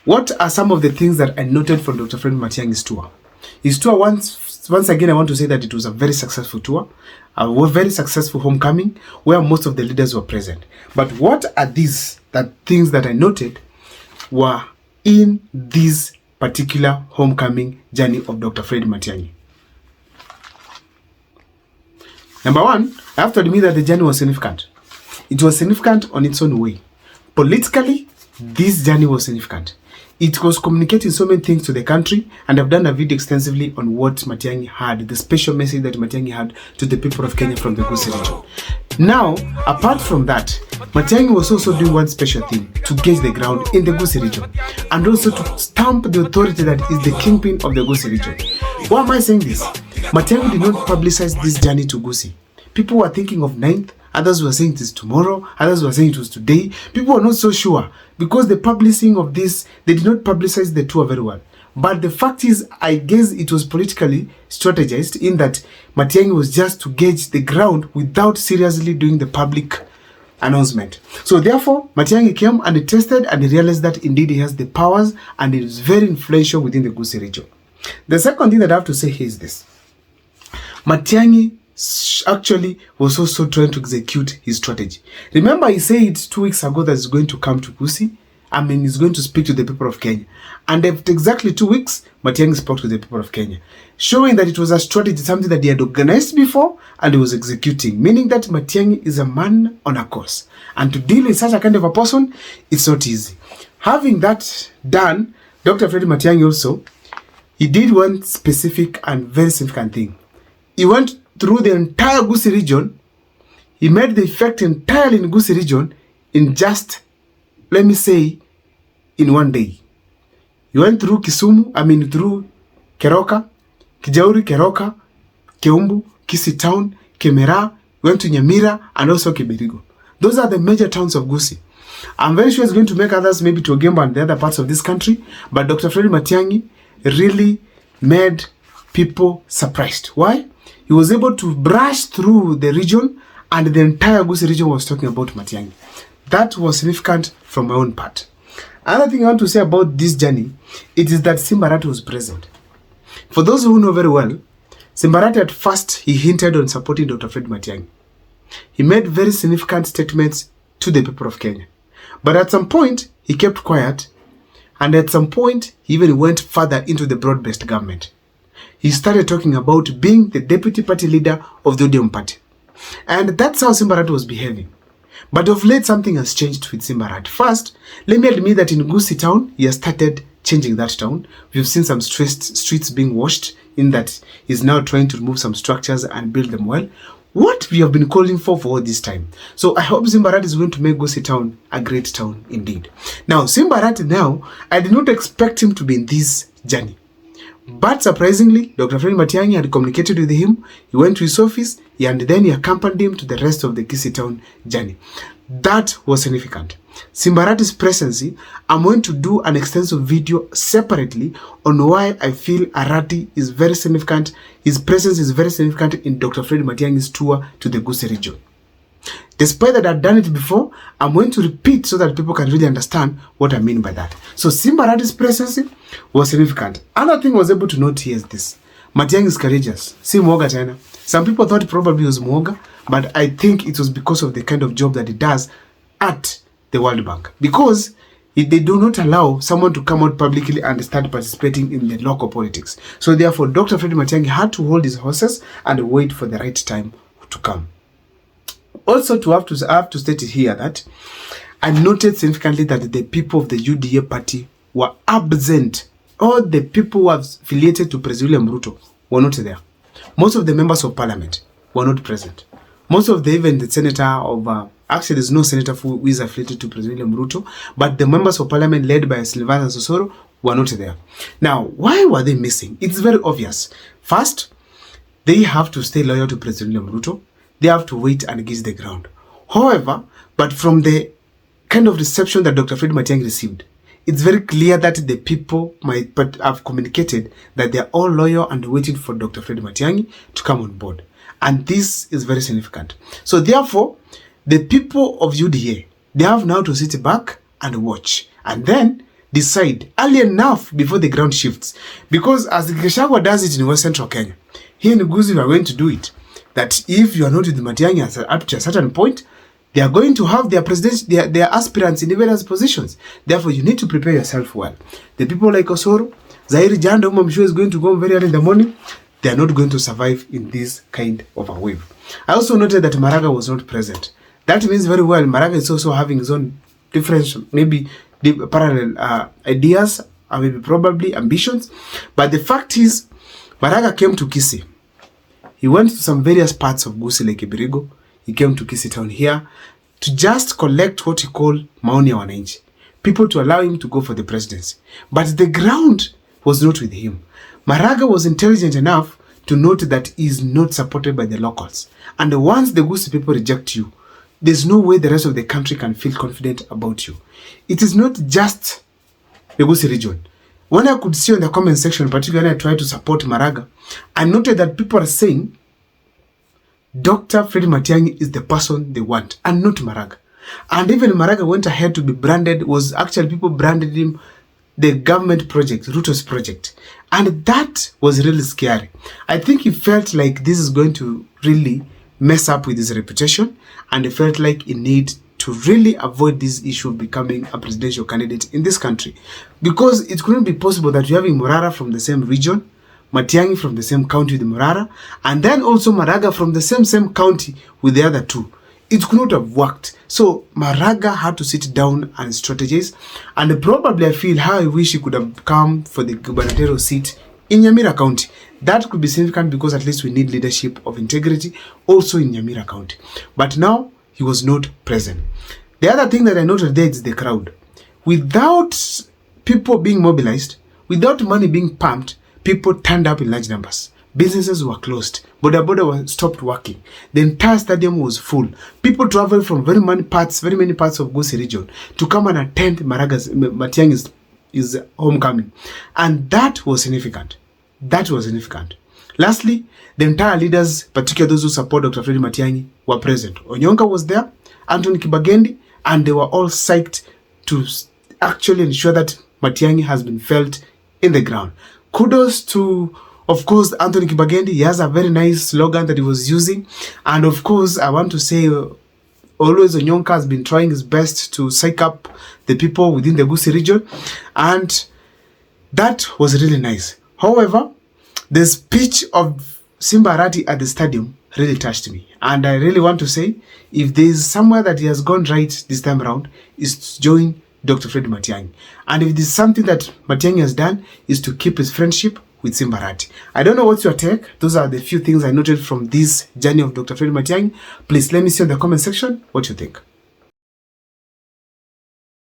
What are some of the things that I noted from Dr. Fred Matiang'i's tour? His tour, once again, I want to say that it was a very successful tour, a very successful homecoming where most of the leaders were present. But what are these things that I noted were in this particular homecoming journey of Dr. Fred Matiang'i? Number one, I have to admit that the journey was significant. It was significant on its own way. Politically, this journey was significant. It was communicating so many things to the country, and I've done a video extensively on what Matiang'i had, the special message that Matiang'i had to the people of Kenya from the Gusii region. Now, apart from that, Matiang'i was also doing one special thing to gauge the ground in the Gusii region, and also to stamp the authority that is the kingpin of the Gusii region. Why am I saying this? Matiang'i did not publicize this journey to Gusii. People were thinking of 9th, others were saying it is tomorrow, others were saying it was today. People were not so sure because the publishing of this, they did not publicize the tour very well. But the fact is, I guess it was politically strategized in that Matiang'i was just to gauge the ground without seriously doing the public announcement. So therefore, Matiang'i came and he tested and he realized that indeed he has the powers and he is very influential within the Gusii region. The second thing that I have to say here is this. Matiang'i actually was also trying to execute his strategy. Remember, he said 2 weeks ago that he's going to come to Gusii. He's going to speak to the people of Kenya. And after exactly 2 weeks, Matiang'i spoke to the people of Kenya, showing that it was a strategy, something that he had organized before and he was executing, meaning that Matiang'i is a man on a course. And to deal with such a kind of a person, it's not easy. Having that done, Dr. Fred Matiang'i also, he did one specific and very significant thing. He went through the entire Gusii region. He made the effect entirely in Gusii region in just, let me say, in one day. He went through Kisumu, through Keroka, Kijauri, Keroka, Keumbu, Kisii Town, Kemera, went to Nyamira, and also Kibirigo. Those are the major towns of Gusii. I'm very sure it's going to make others maybe to Ogembo and the other parts of this country, but Dr. Fred Matiang'i really made people surprised. Why? He was able to brush through the region and the entire Gusii region was talking about Matiang'i. That was significant from my own part. Another thing I want to say about this journey, it is that Simba Arati was present. For those who know very well, Simba Arati at first, he hinted on supporting Dr. Fred Matiang'i. He made very significant statements to the people of Kenya. But at some point, he kept quiet, and at some point, he even went further into the broad-based government. He started talking about being the deputy party leader of the ODM party. And that's how Simba Arati was behaving. But of late, something has changed with Simba Arati. First, let me admit that in Gusii town, he has started changing that town. We've seen some streets being washed, in that he's now trying to remove some structures and build them well. What we have been calling for all this time. So I hope Simba Arati is going to make Gusii town a great town indeed. Now, Simba Arati now, I did not expect him to be in this journey. But surprisingly, Dr. Fred Matiang'i had communicated with him. He went to his office, and then he accompanied him to the rest of the Gusii town journey. That was significant. Simba Arati's presence, I'm going to do an extensive video separately on why I feel Arati is very significant. His presence is very significant in Dr. Fred Matiang'i's tour to the Gusii region. Despite that I've done it before, I'm going to repeat so that people can really understand what I mean by that. So Simba Arati's presence was significant. Another thing I was able to note here is this. Matiang'i is courageous. Si mwoga tena. Some people thought probably he was mwoga, but I think it was because of the kind of job that he does at the World Bank. Because they do not allow someone to come out publicly and start participating in the local politics. So therefore, Dr. Fred Matiang'i had to hold his horses and wait for the right time to come. Also, I have to state it here that I noted significantly that the people of the UDA party were absent. All the people who are affiliated to President William Ruto were not there. Most of the members of parliament were not present. Most of even the senator of, actually there's no senator who is affiliated to President William Ruto, but the members of parliament led by Sylvana Sosoro were not there. Now, why were they missing? It's very obvious. First, they have to stay loyal to President William Ruto. They have to wait and gauge the ground. However, but from the kind of reception that Dr. Fred Matiang'i received, it's very clear that the people might have communicated that they are all loyal and waiting for Dr. Fred Matiang'i to come on board. And this is very significant. So therefore, the people of UDA, they have now to sit back and watch. And then decide early enough before the ground shifts. Because as Gachagua does it in West Central Kenya, here in Gusii we are going to do it. That if you are not with Matiang'i up to a certain point, they are going to have their their aspirants in various positions. Therefore, you need to prepare yourself well. The people like Osoro, Zairi Janda, whom I'm sure is going to go very early in the morning, they are not going to survive in this kind of a wave. I also noted that Maraga was not present. That means very well Maraga is also having his own different, maybe parallel ideas, or maybe probably ambitions. But the fact is, Maraga came to Kisii. He went to some various parts of Gusii like Ibirigo. He came to Kisii town here to just collect what he called maoni ya wananchi, people to allow him to go for the presidency. But the ground was not with him. Maraga was intelligent enough to note that he is not supported by the locals. And once the Gusii people reject you, there's no way the rest of the country can feel confident about you. It is not just the Gusii region. When I could see in the comment section, particularly when I tried to support Maraga, I noted that people are saying Dr. Fred Matiang'i is the person they want and not Maraga. And even Maraga went ahead to be branded, was actually people branded him the government project, Ruto's project. And that was really scary. I think he felt like this is going to really mess up with his reputation, and he felt like he need to really avoid this issue of becoming a presidential candidate in this country. Because it couldn't be possible that you're having Murara from the same region, Matiang'i from the same county with Murara, and then also Maraga from the same county with the other two. It could not have worked. So Maraga had to sit down and strategize. And probably I feel how I wish he could have come for the gubernatorial seat in Nyamira County. That could be significant because at least we need leadership of integrity also in Nyamira County. But now he was not present. The other thing that I noted there is the crowd. Without people being mobilized, without money being pumped, people turned up in large numbers. Businesses were closed. Boda was stopped working. The entire stadium was full. People traveled from very many parts of Gusii region to come and attend Matiang'i's homecoming. And that was significant. That was significant. Lastly, the entire leaders, particularly those who support Dr. Fred Matiang'i, were present. Onyonka was there, Anthony Kibagendi, and they were all psyched to actually ensure that Matiang'i has been felt in the ground. Kudos to, of course, Anthony Kibagendi. He has a very nice slogan that he was using. And of course, I want to say, always Onyonka has been trying his best to psych up the people within the Gusii region. And that was really nice. However, the speech of Simba Arati at the stadium really touched me. And I really want to say, if there is somewhere that he has gone right this time around, is to join Dr. Fred Matiang'i. And if there's something that Matiang'i has done, is to keep his friendship with Simba Arati. I don't know what's your take. Those are the few things I noted from this journey of Dr. Fred Matiang'i. Please let me see in the comment section what you think.